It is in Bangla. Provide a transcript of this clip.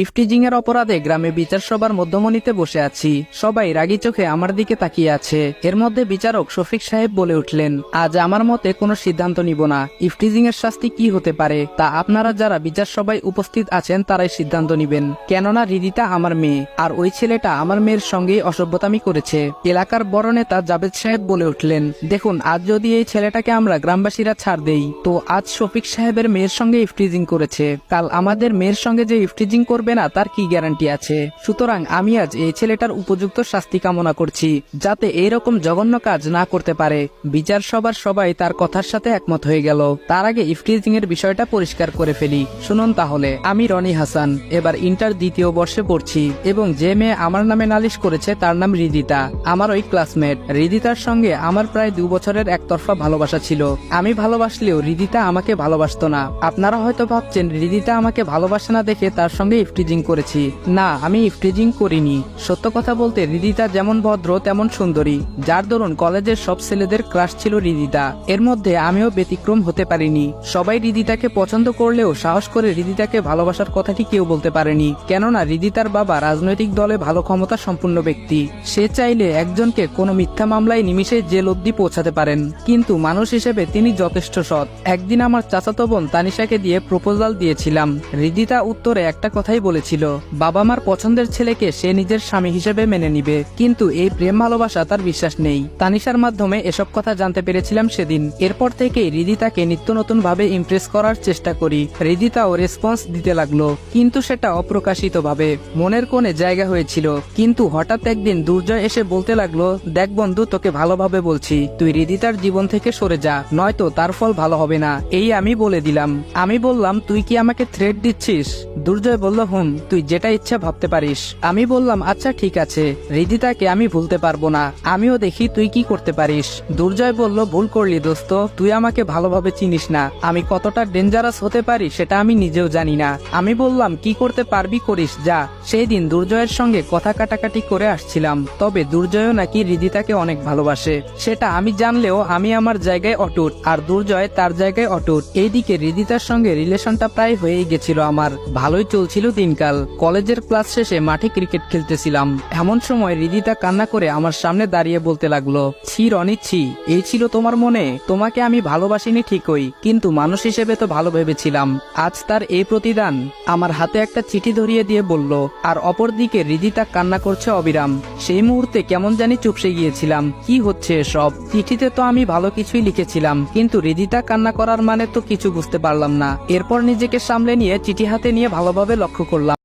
ইফটিজিং এর অপরাধে গ্রামে বিচার সভার মধ্যমণিতে বসে আছি। সবাই রাগী চোখে আমার দিকে তাকিয়ে আছে। এর মধ্যে বিচারক শফিক সাহেব বলে উঠলেন, আজ আমার মতে কোনো সিদ্ধান্ত নিব না। ইফটিজিং এর শাস্তি কি হতে পারে তা আপনারা যারা বিচার সভায় উপস্থিত আছেন তারাই সিদ্ধান্ত নিবেন। কেননা রিদিতা আমার মেয়ে, আর ওই ছেলেটা আমার মেয়ের সঙ্গেই অসভ্যতামি করেছে। এলাকার বড় নেতা জাবেদ সাহেব বলে উঠলেন, দেখুন, আজ যদি এই ছেলেটাকে আমরা গ্রামবাসীরা ছাড় দেই, তো আজ শফিক সাহেবের মেয়ের সঙ্গে ইফটিজিং করেছে, কাল আমাদের মেয়ের সঙ্গে যে ইফটিজিং করবে না তার কি গ্যারান্টি আছে? সুতরাং আমি আজ এই ছেলেটার উপযুক্ত শাস্তি কামনা করছি, যাতে এইরকম জঘন্য কাজ না করতে পারে। বিচার সভার সবাই তার কথার সাথে একমত হয়ে গেল। তার আগে ইফটিজিং এর বিষয়টা পরিষ্কার করে ফেলি। শুনুন তাহলে, আমি রনি হাসান, এবার ইন্টার দ্বিতীয় বর্ষে পড়ছি, এবং যে মেয়ে আমার নামে নালিশ করেছে তার নাম রিদিতা, আমার ওই ক্লাসমেট। রিদিতার সঙ্গে আমার প্রায় 2 বছরের একতরফা ভালোবাসা ছিল। আমি ভালোবাসলেও রিদিতা আমাকে ভালোবাসতো না। আপনারা হয়তো ভাবছেন রিদিতা আমাকে ভালোবাসে না দেখে তার সঙ্গে ইফটিজিং করেছি। না, আমি ইফটিজিং করিনি। সত্য কথা বলতে রিদিতা যেমন ভদ্র তেমন সুন্দরী, যার দরুন কলেজের সব ছেলেদের ক্রাশ ছিল রিদিতা। এর মধ্যে আমিও ব্যতিক্রম হতে পারিনি। সবাই রিদিতাকে পছন্দ করলেও সাহস করে রিদিতাকে ভালোবাসার কথাটি কেউ বলতে পারেনি, কেননা রিদিতার বাবা রাজনৈতিক দলে ভালো ক্ষমতা সম্পন্ন ব্যক্তি। সে চাইলে একজনকে কোনো মিথ্যা মামলায় নিমিষে জেল অবধি পৌঁছাতে পারেন, কিন্তু মানুষ হিসেবে তিনি যথেষ্ট সৎ। একদিন আমার চাচাতো বোন তানিশাকে দিয়ে প্রপোজাল দিয়েছিলাম। রিদিতা উত্তরে একটা কথাই বলেছিল, বাবা মার পছন্দের ছেলেকে সে নিজের স্বামী হিসেবে মেনে নিবে, কিন্তু এই প্রেম ভালোবাসা তার বিশ্বাস নেই। তানিশার মাধ্যমে এসব কথা জানতে পেরেছিলাম সেদিন। এরপর থেকেই রিদিতাকে নিত্য নতুন ভাবে ইমপ্রেস করার চেষ্টা করি। রিদিতাও রেসপন্স দিতে লাগলো, কিন্তু সেটা অপ্রকাশিত ভাবে, মনের কোণে জায়গা হয়েছিল। কিন্তু হঠাৎ একদিন দুর্জয় এসে বলতে লাগলো, দেখ বন্ধু, তোকে ভালোভাবে বলছি, তুই রিদিতার জীবন থেকে সরে যা, নয়তো তার ফল ভালো হবে না। এই আমি বলে দিলাম। আমি বললাম, তুই কি আমাকে থ্রেট দিচ্ছিস? দুর্জয় বলল, তুই যেটা ইচ্ছা ভাবতে পারিস। আমি বললাম, আচ্ছা ঠিক আছে, রিদিতাকে আমি ভুলতে পারবো না, আমিও দেখি তুই কি করতে পারিস। দুর্জয় বলল, ভুল করলি দোস্ত, তুই আমাকে ভালোভাবে চিনিস না, আমি কতটা ডেঞ্জারাস হতে পারি সেটা আমি নিজেও জানি না। আমি বললাম, কি করতে পারবি করিস যা। সেই দিন দুর্জয়ের সঙ্গে কথা কাটাকাটি করে আসছিলাম, তবে দুর্জয়ও নাকি রিদিতাকে অনেক ভালোবাসে। সেটা আমি জানলেও আমি আমার জায়গায় অটুট, আর দুর্জয় তার জায়গায় অটুট। এইদিকে রিদিতার সঙ্গে রিলেশনটা প্রায় হয়েই গেছিল আমার, ভালোই চলছিল দিনকাল। কলেজের ক্লাস শেষে মাঠে ক্রিকেট খেলতেছিলাম। এমন সময় রিদিতা কান্না করে আমার সামনে দাঁড়িয়ে বলতে লাগলো, ছি রনি ছি, এই ছিল তোমার মনে? তোমাকে আমি ভালোবাসিনি ঠিকই, কিন্তু মানুষ হিসেবে তো ভালো ভেবেছিলাম। আজ তার এই প্রতিদান। আমার হাতে একটা চিঠি ধরিয়ে দিয়ে বলল, আর অপরদিকে রিদিতা কান্না করছে অবিরাম। সেই মুহূর্তে কেমন জানি চুপসে গিয়েছিলাম। কি হচ্ছে এসব? চিঠিতে তো আমি ভালো কিছুই লিখেছিলাম, কিন্তু রিদিতা কান্না করার মানে তো কিছু বুঝতে পারলাম না। এরপর নিজেকে সামলে নিয়ে চিঠি হাতে নিয়ে ভালোভাবে লক্ষ্য করলাম।